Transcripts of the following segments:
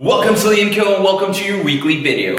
Welcome to LeonCo and welcome to your weekly video.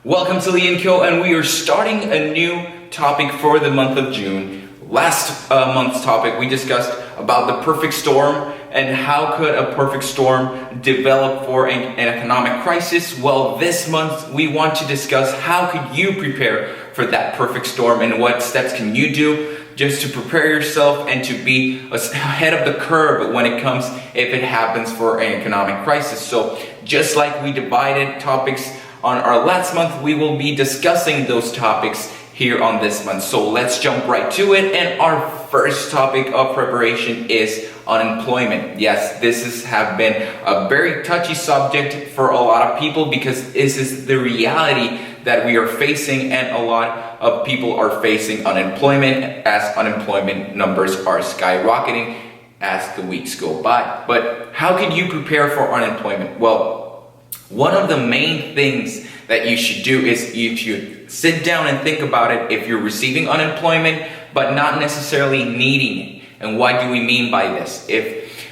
Welcome to LeonCo, and we are starting a new topic for the month of June. Last month's topic we discussed about the perfect storm and how could a perfect storm develop for an economic crisis. Well, this month we want to discuss how could you prepare for that perfect storm and what steps can you do just to prepare yourself and to be ahead of the curve when it comes if it happens for an economic crisis. So just like we divided topics on our last month, we will be discussing those topics here on this month. So let's jump right to it. And our first topic of preparation is unemployment. Yes, this has been a very touchy subject for a lot of people because this is the reality that we are facing, and a lot of people are facing unemployment as unemployment numbers are skyrocketing as the weeks go by. But how can you prepare for unemployment? Well, one of the main things that you should do is you should sit down and think about it if you're receiving unemployment but not necessarily needing it. And what do we mean by this? If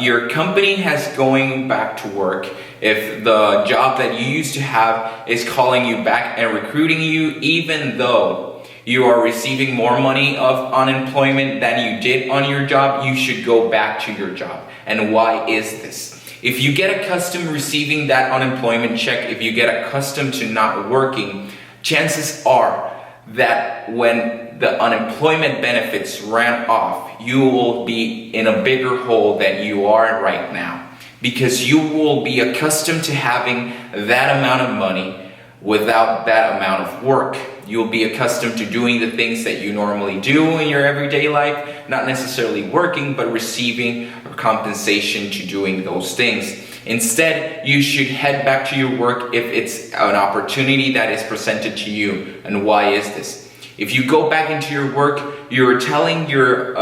your company has going back to work, if the job that you used to have is calling you back and recruiting you, even though you are receiving more money of unemployment than you did on your job, you should go back to your job. And why is this? If you get accustomed receiving that unemployment check, if you get accustomed to not working, chances are that when the unemployment benefits ran off, you will be in a bigger hole than you are right now, because you will be accustomed to having that amount of money without that amount of work. You'll be accustomed to doing the things that you normally do in your everyday life, not necessarily working, but receiving compensation to doing those things. Instead, you should head back to your work if it's an opportunity that is presented to you. And why is this? If you go back into your work, you're telling your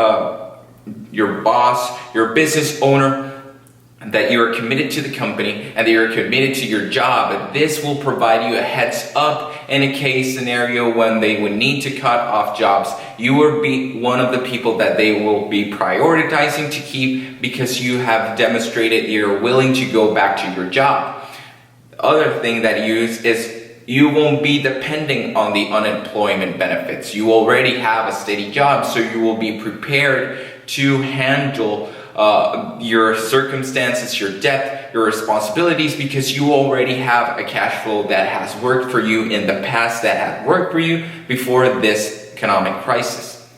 boss, your business owner, that you're committed to the company and that you're committed to your job. This will provide you a heads up in a case scenario when they would need to cut off jobs. You will be one of the people that they will be prioritizing to keep because you have demonstrated you're willing to go back to your job. The other thing that you use is you won't be depending on the unemployment benefits. You already have a steady job, so you will be prepared to handle your circumstances, your debt, your responsibilities, because you already have a cash flow that has worked for you in the past, that had worked for you before this economic crisis.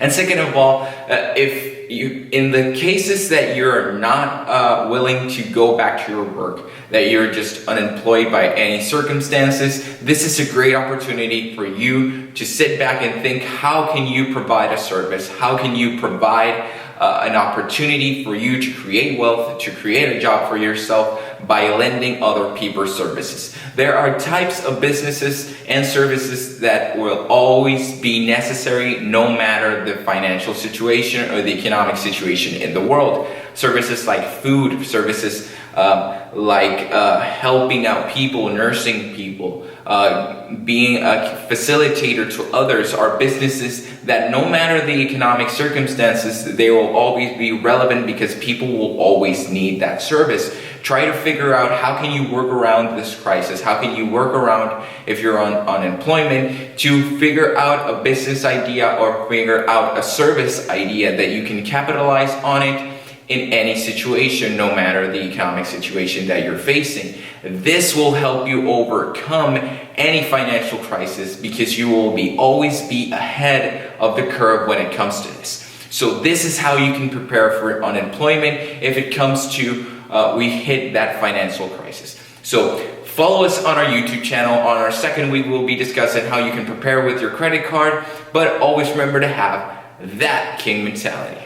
And second of all, if you, in the cases that you're not willing to go back to your work, that you're just unemployed by any circumstances, this is a great opportunity for you to sit back and think, how can you provide a service? How can you provide an opportunity for you to create wealth, to create a job for yourself by lending other people services? There are types of businesses and services that will always be necessary no matter the financial situation or the economic situation in the world. Services like food, services like helping out people, nursing people, being a facilitator to others are businesses that no matter the economic circumstances, they will always be relevant because people will always need that service. Try to figure out how can you work around this crisis? How can you work around, if you're on unemployment, to figure out a business idea or figure out a service idea that you can capitalize on it in any situation, no matter the economic situation that you're facing. This will help you overcome any financial crisis because you will always be ahead of the curve when it comes to this. So this is how you can prepare for unemployment if it comes to we hit that financial crisis. So follow us on our YouTube channel. On our second week, we'll be discussing how you can prepare with your credit card, but always remember to have that king mentality.